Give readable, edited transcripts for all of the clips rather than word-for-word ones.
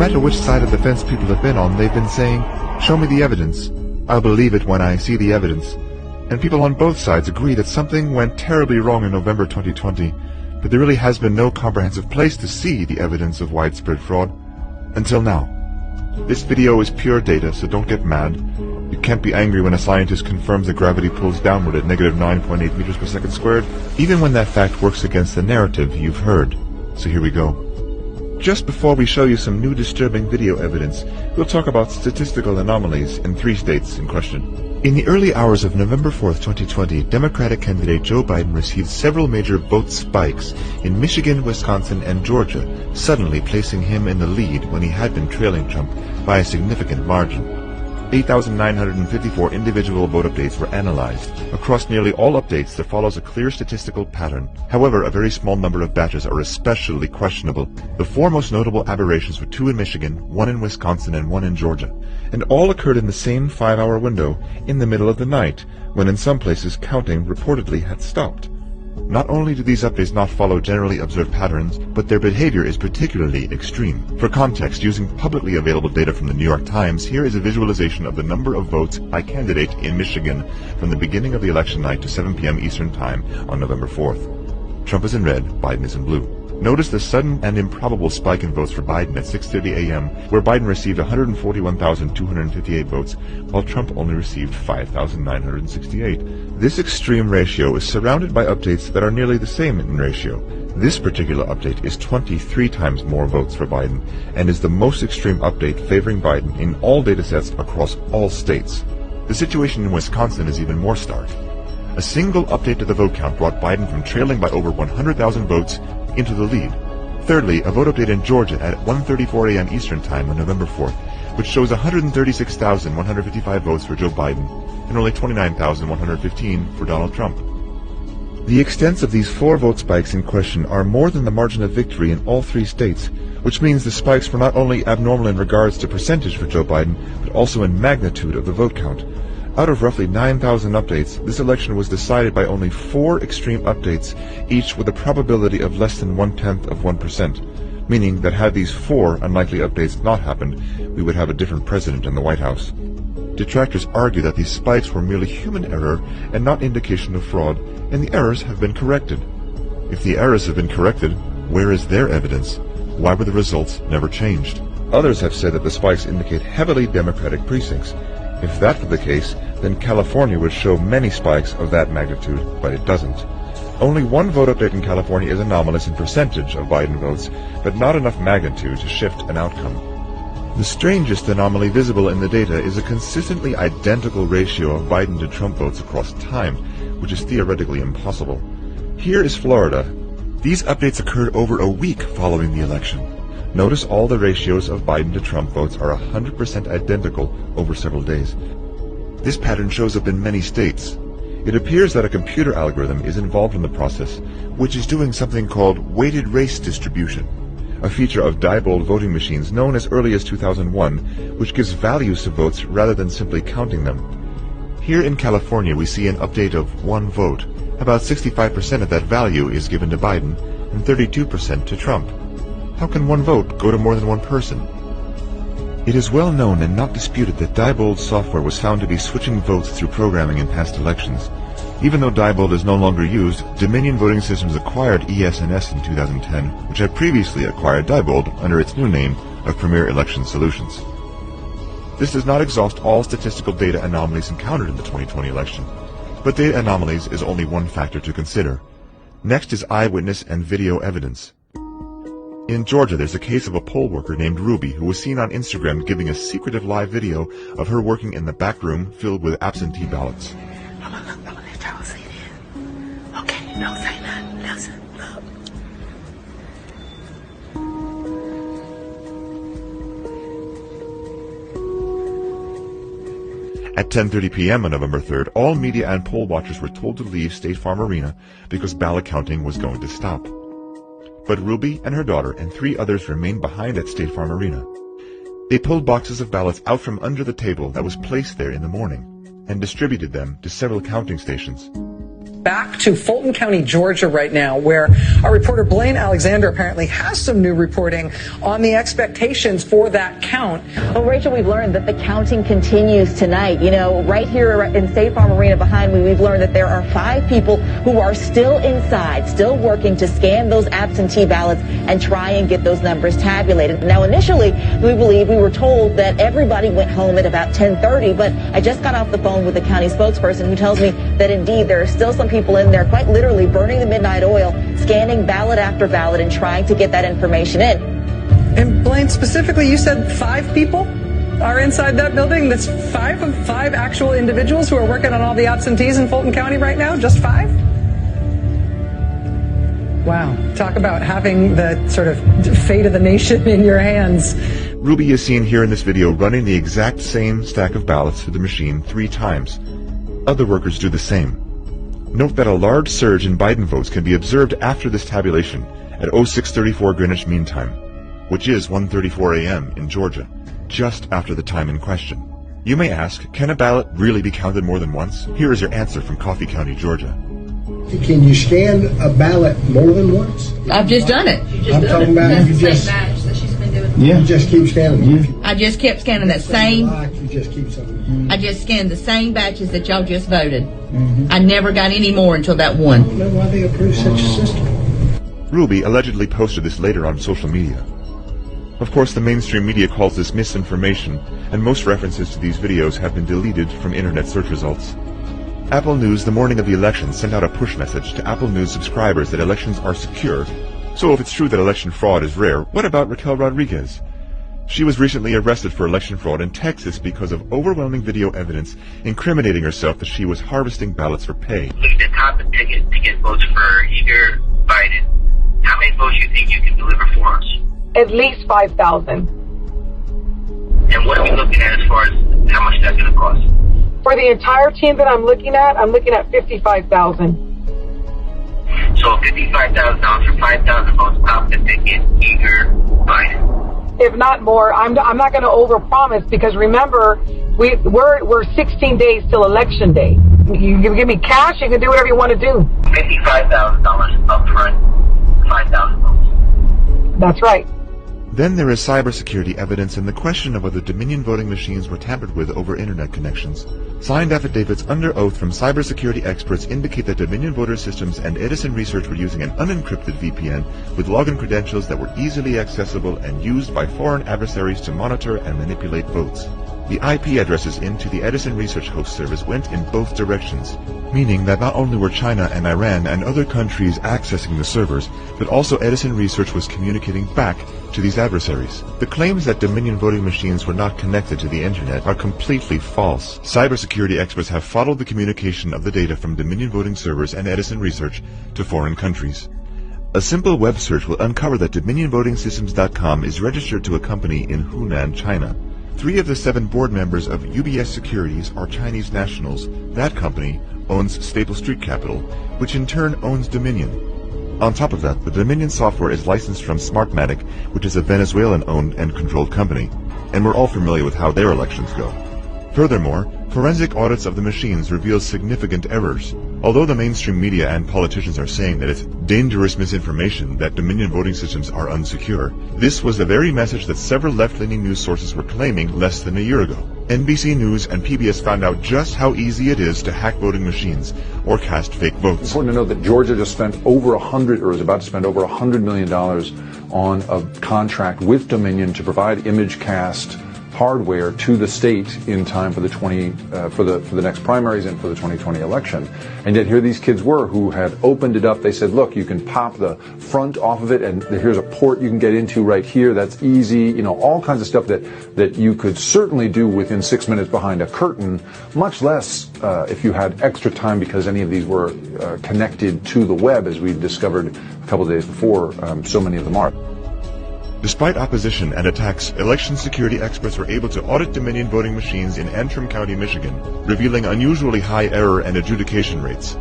matter which side of the fence people have been on, they've been saying, "Show me the evidence. I'll believe it when I see the evidence." And people on both sides agree that something went terribly wrong in November 2020, but there really has been no comprehensive place to see the evidence of widespread fraud until now. This video is pure data, so don't get mad. You can't be angry when a scientist confirms that gravity pulls downward at negative 9.8 meters per second squared, even when that fact works against the narrative you've heard. So here we go. Just before we show you some new disturbing video evidence, we'll talk about statistical anomalies in 3 states in question. In the early hours of November 4th, 2020, Democratic candidate Joe Biden received several major vote spikes in Michigan, Wisconsin, and Georgia, suddenly placing him in the lead when he had been trailing Trump by a significant margin. 8,954 individual vote updates were analyzed. Across nearly all updates, there follows a clear statistical pattern. However, a very small number of batches are especially questionable. The 4 most notable aberrations were 2 in Michigan, 1 in Wisconsin, and 1 in Georgia. And all occurred in the same 5-hour window, in the middle of the night, when in some places counting reportedly had stopped. Not only do these updates not follow generally observed patterns, but their behavior is particularly extreme. For context, using publicly available data from the New York Times, here is a visualization of the number of votes by candidate in Michigan from the beginning of the election night to 7 p.m. Eastern Time on November 4th. Trump is in red, Biden is in blue. Notice the sudden and improbable spike in votes for Biden at 6:30 a.m., where Biden received 141,258 votes, while Trump only received 5,968. This extreme ratio is surrounded by updates that are nearly the same in ratio. This particular update is 23 times more votes for Biden, and is the most extreme update favoring Biden in all datasets across all states. The situation in Wisconsin is even more stark. A single update to the vote count brought Biden from trailing by over 100,000 votes into the lead. Thirdly, a vote update in Georgia at 1:34 a.m. Eastern Time on November 4th, which shows 136,155 votes for Joe Biden and only 29,115 for Donald Trump. The extents of these 4 vote spikes in question are more than the margin of victory in all 3 states, which means the spikes were not only abnormal in regards to percentage for Joe Biden, but also in magnitude of the vote count. Out of roughly 9,000 updates, this election was decided by only 4 extreme updates, each with a probability of less than 0.1%, meaning that had these 4 unlikely updates not happened, we would have a different president in the White House. Detractors argue that these spikes were merely human error and not indication of fraud, and the errors have been corrected. If the errors have been corrected, where is their evidence? Why were the results never changed? Others have said that the spikes indicate heavily Democratic precincts. If that were the case, then California would show many spikes of that magnitude, but it doesn't. Only 1 vote update in California is anomalous in percentage of Biden votes, but not enough magnitude to shift an outcome. The strangest anomaly visible in the data is a consistently identical ratio of Biden to Trump votes across time, which is theoretically impossible. Here is Florida. These updates occurred over a week following the election. Notice all the ratios of Biden to Trump votes are 100% identical over several days. This pattern shows up in many states. It appears that a computer algorithm is involved in the process, which is doing something called weighted race distribution, a feature of Diebold voting machines known as early as 2001, which gives values to votes rather than simply counting them. Here in California, we see an update of 1 vote. About 65% of that value is given to Biden and 32% to Trump. How can 1 vote go to more than 1 person? It is well known and not disputed that Diebold software was found to be switching votes through programming in past elections. Even though Diebold is no longer used, Dominion Voting Systems acquired ES&S in 2010, which had previously acquired Diebold under its new name of Premier Election Solutions. This does not exhaust all statistical data anomalies encountered in the 2020 election, but data anomalies is only one factor to consider. Next is eyewitness and video evidence. In Georgia, there's a case of a poll worker named Ruby who was seen on Instagram giving a secretive live video of her working in the back room filled with absentee ballots. I'm gonna let y'all see this. Okay, don't say nothing. Listen, look. At 10:30 p.m. on November 3rd, all media and poll watchers were told to leave State Farm Arena because ballot counting was going to stop. But Ruby and her daughter and 3 others remained behind at State Farm Arena. They pulled boxes of ballots out from under the table that was placed there in the morning and distributed them to several counting stations. back to Fulton County, Georgia right now, where our reporter Blaine Alexander apparently has some new reporting on the expectations for that count. Well, Rachel, we've learned that the counting continues tonight. You know, right here in State Farm Arena behind me, we've learned that there are 5 people who are still inside, still working to scan those absentee ballots and try and get those numbers tabulated. Now, initially, we were told that everybody went home at about 10:30, but I just got off the phone with the county spokesperson who tells me that indeed there are still some people in there quite literally burning the midnight oil, scanning ballot after ballot and trying to get that information in. And Blaine, specifically, you said 5 people are inside that building? That's 5 actual individuals who are working on all the absentees in Fulton County right now? Just 5? Wow. Talk about having the sort of fate of the nation in your hands. Ruby is seen here in this video running the exact same stack of ballots through the machine 3 times. Other workers do the same. Note that a large surge in Biden votes can be observed after this tabulation at 06:34 Greenwich Mean Time, which is 1:34 a.m. in Georgia, just after the time in question. You may ask, can a ballot really be counted more than once? Here is your answer from Coffee County, Georgia. Can you scan a ballot more than once? I've just done it. I'm talking about you just you just keep scanning. Yeah. I just kept scanning that same. You just keep scanning. I just scanned the same batches that y'all just voted. I never got any more until that one. I don't know why they approve such a system. Ruby allegedly posted this later on social media. Of course, the mainstream media calls this misinformation, and most references to these videos have been deleted from internet search results. Apple News the morning of the election sent out a push message to Apple News subscribers that elections are secure. So if it's true that election fraud is rare, what about Raquel Rodriguez? She was recently arrested for election fraud in Texas because of overwhelming video evidence incriminating herself that she was harvesting ballots for pay. Look at the top of the ticket to get votes for either Biden. How many votes do you think you can deliver for us? At least 5,000. And what are we looking at as far as how much that's going to cost? For the entire team that I'm looking at $55,000. So $55,000 for 5,000 votes, top of the ticket, eager Biden. If not more, I'm not going to overpromise because remember, we're 16 days till election day. You give me cash, you can do whatever you want to do. $55,000 up front, 5,000 votes. That's right. Then there is cybersecurity evidence and the question of whether Dominion voting machines were tampered with over internet connections. Signed affidavits under oath from cybersecurity experts indicate that Dominion voter systems and Edison Research were using an unencrypted VPN with login credentials that were easily accessible and used by foreign adversaries to monitor and manipulate votes. The IP addresses into the Edison Research host service went in both directions, meaning that not only were China and Iran and other countries accessing the servers, but also Edison Research was communicating back to these adversaries. The claims that Dominion voting machines were not connected to the internet are completely false. Cybersecurity experts have followed the communication of the data from Dominion voting servers and Edison Research to foreign countries. A simple web search will uncover that DominionVotingSystems.com is registered to a company in Hunan, China. 3 of the 7 board members of UBS Securities are Chinese nationals. That company owns Staple Street Capital, which in turn owns Dominion. On top of that, the Dominion software is licensed from Smartmatic, which is a Venezuelan-owned and controlled company, and we're all familiar with how their elections go. Furthermore, forensic audits of the machines reveal significant errors. Although the mainstream media and politicians are saying that it's dangerous misinformation that Dominion voting systems are unsecure, this was the very message that several left-leaning news sources were claiming less than a year ago. NBC News and PBS found out just how easy it is to hack voting machines or cast fake votes. It's important to note that Georgia just spent over is about to spend over $100 million on a contract with Dominion to provide ImageCast hardware to the state in time for the for the next primaries and for the 2020 election. And yet here these kids were who had opened it up. They said, look, you can pop the front off of it and here's a port you can get into right here. That's easy. You know, all kinds of stuff that you could certainly do within 6 minutes behind a curtain, much less if you had extra time because any of these were connected to the web, as we discovered a couple of days before. So many of them are. Despite opposition and attacks, election security experts were able to audit Dominion voting machines in Antrim County, Michigan, revealing unusually high error and adjudication rates.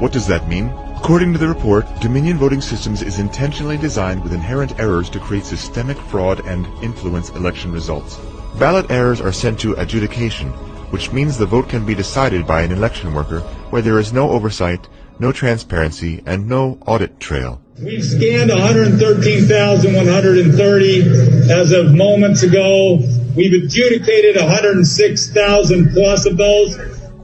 What does that mean? According to the report, Dominion voting systems is intentionally designed with inherent errors to create systemic fraud and influence election results. Ballot errors are sent to adjudication, which means the vote can be decided by an election worker where there is no oversight, no transparency, and no audit trail. We've scanned 113,130 as of moments ago. We've adjudicated 106,000 plus of those.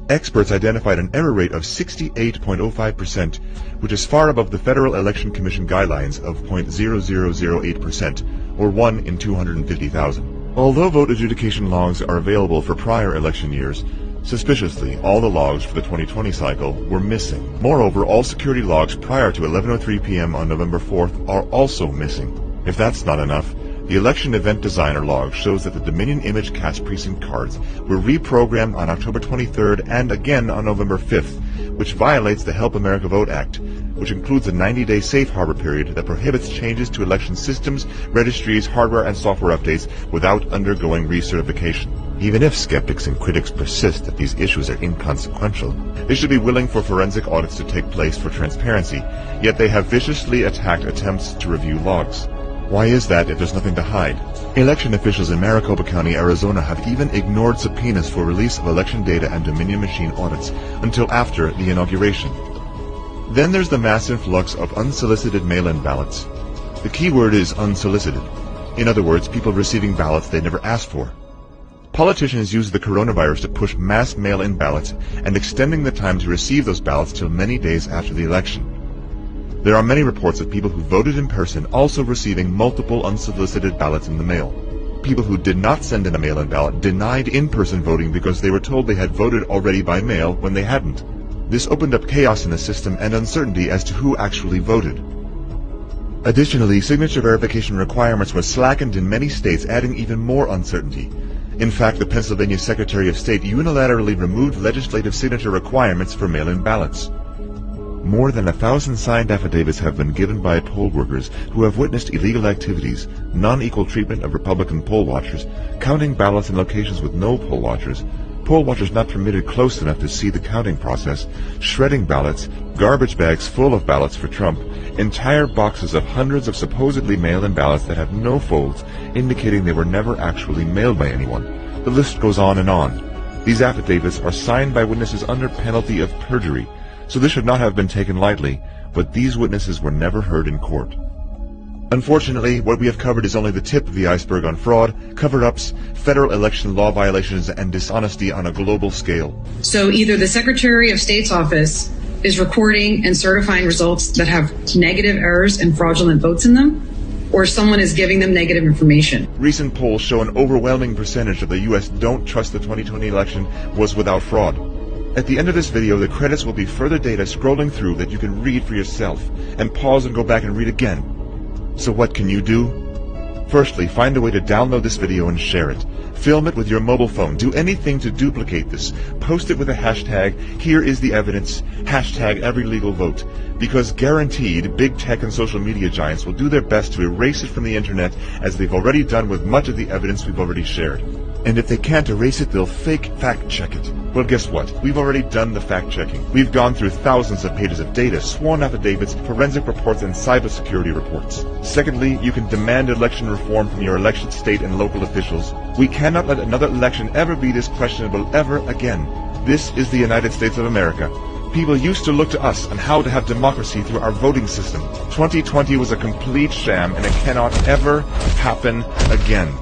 Experts identified an error rate of 68.05%, which is far above the Federal Election Commission guidelines of 0.0008%, or 1 in 250,000. Although vote adjudication logs are available for prior election years, suspiciously, all the logs for the 2020 cycle were missing. Moreover, all security logs prior to 11:03 p.m. on November 4th are also missing. If that's not enough, the election event designer log shows that the Dominion ImageCast precinct cards were reprogrammed on October 23rd and again on November 5th, which violates the Help America Vote Act, which includes a 90-day safe harbor period that prohibits changes to election systems, registries, hardware, and software updates without undergoing recertification. Even if skeptics and critics persist that these issues are inconsequential, they should be willing for forensic audits to take place for transparency, yet they have viciously attacked attempts to review logs. Why is that if there's nothing to hide? Election officials in Maricopa County, Arizona have even ignored subpoenas for release of election data and Dominion machine audits until after the inauguration. Then there's the mass influx of unsolicited mail-in ballots. The key word is unsolicited. In other words, people receiving ballots they never asked for. Politicians use the coronavirus to push mass mail-in ballots and extending the time to receive those ballots till many days after the election. There are many reports of people who voted in person also receiving multiple unsolicited ballots in the mail. People who did not send in a mail-in ballot denied in-person voting because they were told they had voted already by mail when they hadn't. This opened up chaos in the system and uncertainty as to who actually voted. Additionally, signature verification requirements were slackened in many states, adding even more uncertainty. In fact, the Pennsylvania Secretary of State unilaterally removed legislative signature requirements for mail-in ballots. More than 1,000 signed affidavits have been given by poll workers who have witnessed illegal activities, non-equal treatment of Republican poll watchers, counting ballots in locations with no poll watchers not permitted close enough to see the counting process, shredding ballots, garbage bags full of ballots for Trump, entire boxes of hundreds of supposedly mail-in ballots that have no folds, indicating they were never actually mailed by anyone. The list goes on and on. These affidavits are signed by witnesses under penalty of perjury, so this should not have been taken lightly, but these witnesses were never heard in court. Unfortunately, what we have covered is only the tip of the iceberg on fraud, cover-ups, federal election law violations, and dishonesty on a global scale. So either the Secretary of State's office is recording and certifying results that have negative errors and fraudulent votes in them, or someone is giving them negative information. Recent polls show an overwhelming percentage of the U.S. don't trust the 2020 election was without fraud. At the end of this video, the credits will be further data scrolling through that you can read for yourself, and pause and go back and read again. So what can you do? Firstly, find a way to download this video and share it. Film it with your mobile phone. Do anything to duplicate this. Post it with a hashtag, here is the evidence, hashtag every legal vote. Because guaranteed, big tech and social media giants will do their best to erase it from the internet, as they've already done with much of the evidence we've already shared. And if they can't erase it, they'll fake fact-check it. Well, guess what? We've already done the fact-checking. We've gone through thousands of pages of data, sworn affidavits, forensic reports, and cybersecurity reports. Secondly, you can demand election reform from your election state and local officials. We cannot let another election ever be this questionable ever again. This is the United States of America. People used to look to us on how to have democracy through our voting system. 2020 was a complete sham, and it cannot ever happen again.